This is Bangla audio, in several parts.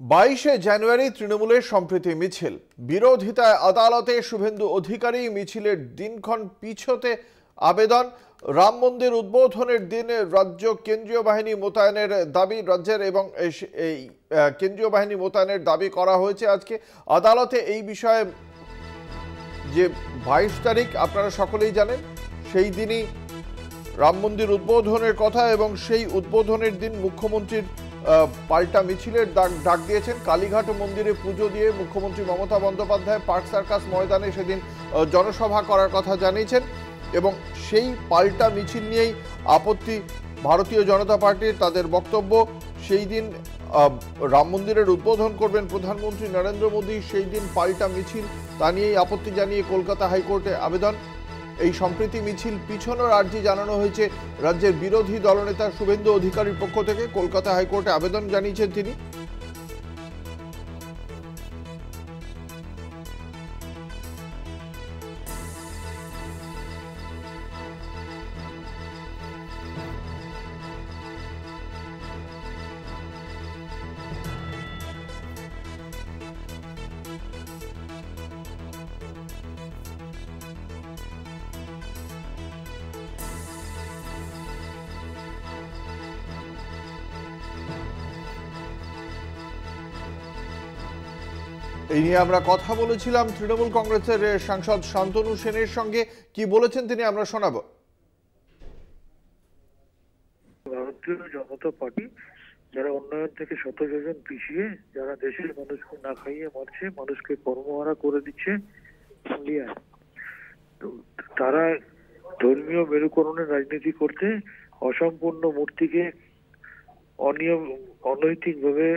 22শে জানুয়ারি তৃণমূলের সম্প্রীতি মিছিল, বিরোধিতায় আদালতে শুভেন্দু অধিকারী মিছিলের দিনক্ষণ পিছোতে আবেদন। রাম মন্দির উদ্বোধনের দিনে রাজ্য কেন্দ্রীয় বাহিনী মোতায়েনের দাবি রাজ্যের এবং এই কেন্দ্রীয় বাহিনী মোতায়েনের দাবি করা হয়েছে আজকে আদালতে। এই বিষয়ে যে 22 তারিখ আপনারা সকলেই জানেন, সেই দিনই রাম মন্দির উদ্বোধনের কথা এবং সেই উদ্বোধনের দিন মুখ্যমন্ত্রীর পাল্টা মিছিলের ডাক দিয়েছেন। কালীঘাট মন্দিরে পুজো দিয়ে মুখ্যমন্ত্রী মমতা বন্দ্যোপাধ্যায় পার্ক সার্কাস ময়দানে সেদিন জনসভা করার কথা জানিয়েছেন এবং সেই পাল্টা মিছিল নিয়েই আপত্তি ভারতীয় জনতা পার্টির। তাদের বক্তব্য, সেই দিন রাম মন্দিরের উদ্বোধন করবেন প্রধানমন্ত্রী নরেন্দ্র মোদী, সেই দিন পাল্টা মিছিল, তা নিয়েই আপত্তি জানিয়ে কলকাতা হাইকোর্টে আবেদন। এই সম্প্রীতি মিছিল পিছনোর আর্জি জানানো হয়েছে রাজ্যের বিরোধী দলনেতা শুভেন্দু অধিকারীর পক্ষ থেকে। কলকাতা হাইকোর্টে আবেদন জানিয়েছেন তিনি। এই নিয়ে আমরা কথা বলেছিলাম তৃণমূল কংগ্রেসের সাংসদ শান্তনু সেনের সঙ্গে। কি বলেছেন তিনি আমরা শোনাবো। ভারতীয় জনতা পার্টি যারা উন্নয়ন থেকে শত যোজন পিছিয়ে, যারা দেশের মানুষকে না খাইয়ে মারছে, মানুষকে কর্মহারা করে দিচ্ছে, তারা ধর্মীয় মেরুকরণের রাজনীতি করতে অসম্পূর্ণ মূর্তিকে অনৈতিকভাবে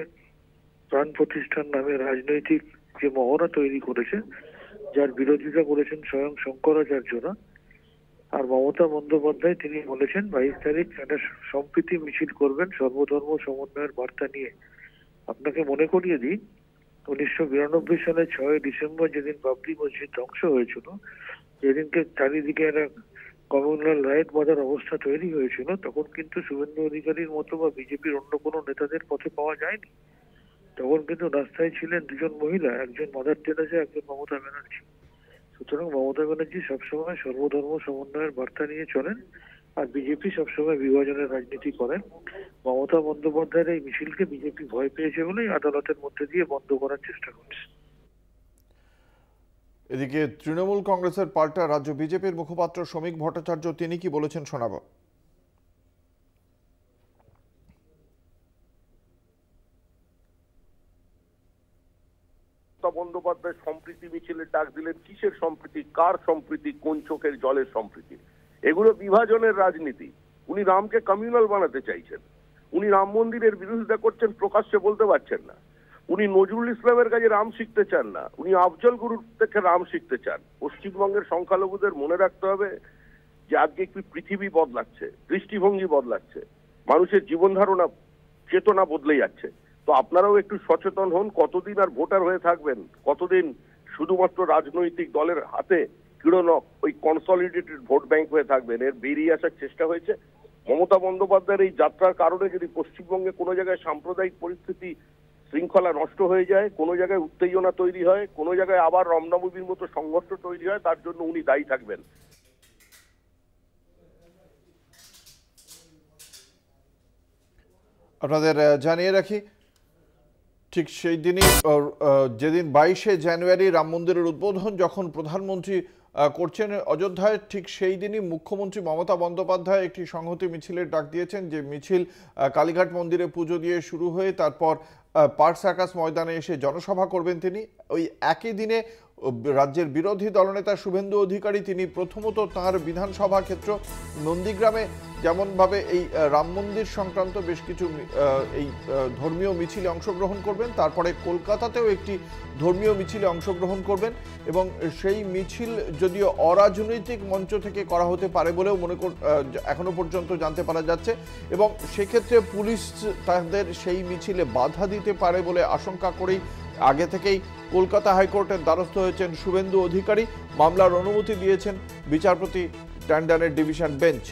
প্রাণ প্রতিষ্ঠান নামে রাজনৈতিক যে মহড়া তৈরি করেছে, যার বিরোধিতা করেছেন স্বয়ং শঙ্করাচার্যরা। আর মমতা বন্দ্যোপাধ্যায় তিনি বলেছেন 22 তারিখ একটা সম্প্রীতি মিছিল করবেন সর্বধর্ম সমন্বয়ের বার্তা নিয়ে। আপনাকে মনে করিয়ে দিই, 1992 সালে 6 ডিসেম্বর যেদিন বাবরি মসজিদ ধ্বংস হয়েছিল, যেদিনকে চারিদিকে একটা কমিউনাল রাইট বাঁধার অবস্থা তৈরি হয়েছিল, তখন কিন্তু শুভেন্দু অধিকারীর মতো বা বিজেপির অন্য কোনো নেতাদের পথে পাওয়া যায়নি। তখন কিন্তু রাস্তায় ছিলেন দুজন মহিলা, একজন মাদার টেরেসা, একজন মমতা ব্যানার্জি। সুতরাং মমতা ব্যানার্জি সবসময় সর্বধর্ম সমন্বয়ের বার্তা নিয়ে চলেন, আর বিজেপি সবসময় বিভাজনের রাজনীতি করেন। মমতা বন্দ্যোপাধ্যায়ের এই মিছিলকে বিজেপি ভয় পেয়েছে বলেই আদালতের মধ্যে দিয়ে বন্ধ করার চেষ্টা করছে। এদিকে তৃণমূল কংগ্রেসের পাল্টা রাজ্য বিজেপির মুখপাত্র শ্রমিক ভট্টাচার্য, তিনি কি বলেছেন শোনাবো। বন্দ্যোপাধ্যায় সম্প্রীতি মিছিলের ডাক দিলেন। কিসের সম্প্রীতি, কার সম্প্রীতি, কোন চোখের জলের সম্প্রীতি? এগুলো বিভাজনের রাজনীতি। উনি রামকে কমিউনাল বানাতে চাইছেন। উনি রাম মন্দিরের বিরোধিতা করছেন, প্রকাশ্যে বলতে পারছেন না। উনি নজরুল ইসলামের কাছে রাম শিখতে চান না, উনি আফজল গুরুর থেকে রাম শিখতে চান। পশ্চিমবঙ্গের সংখ্যালঘুদের মনে রাখতে হবে যে আজকে একটি পৃথিবী বদলাচ্ছে, দৃষ্টিভঙ্গি বদলাচ্ছে, মানুষের জীবন ধারণা চেতনা বদলে যাচ্ছে। তো আপনারাও একটু সচেতন হন। কতদিন আর ভোটার হয়ে থাকবেন? কতদিন শুধুমাত্র রাজনৈতিক দলের হাতে ক্রীড়নক ওই কনসলিডেটেড ভোট ব্যাংক হয়ে থাকবেন? এর বেরিয়ে আসার চেষ্টা হয়েছে। মমতা বন্দ্যোপাধ্যায়ের এই যাত্রার কারণে যদি পশ্চিমবঙ্গে কোনো জায়গায় সাম্প্রদায়িক পরিস্থিতি শৃঙ্খলা নষ্ট হয়ে যায়, কোনো জায়গায় উত্তেজনা তৈরি হয়, কোনো জায়গায় আবার রামনবমীর মতো সংঘর্ষ তৈরি হয়, তার জন্য উনি দায়ী থাকবেন। আপনাদের জানিয়ে রাখি, ঠিক সেই দিনই যেদিন 22শে জানুয়ারি রাম মন্দিরের উদ্বোধন যখন প্রধানমন্ত্রী করছেন অযোধ্যায়, ঠিক সেই দিনই মুখ্যমন্ত্রী মমতা বন্দ্যোপাধ্যায় একটি সংহতি মিছিলের ডাক দিয়েছেন। যে মিছিল কালীঘাট মন্দিরে পুজো দিয়ে শুরু হয়ে তারপর পার্ক সার্কাস ময়দানে এসে জনসভা করবেন তিনি। ওই একই দিনে রাজ্যের বিরোধী দলনেতা শুভেন্দু অধিকারী তিনি প্রথমত তাঁর বিধানসভা ক্ষেত্র নন্দীগ্রামে যেমনভাবে এই রাম মন্দির সংক্রান্ত বেশ কিছু এই ধর্মীয় মিছিলে অংশগ্রহণ করবেন, তারপরে কলকাতাতেও একটি ধর্মীয় মিছিলে অংশগ্রহণ করবেন এবং সেই মিছিল যদিও অরাজনৈতিক মঞ্চ থেকে করা হতে পারে বলেও এখনো পর্যন্ত জানতে পারা যাচ্ছে এবং সেক্ষেত্রে পুলিশ তাদের সেই মিছিলে বাধা দিতে পারে বলে আশঙ্কা করেই আগে থেকেই কলকাতা হাইকোর্টের দ্বারস্থ হয়েছেন শুভেন্দু অধিকারী। মামলার অনুমতি দিয়েছেন বিচারপতি ট্যান্ডনের ডিভিশন বেঞ্চ।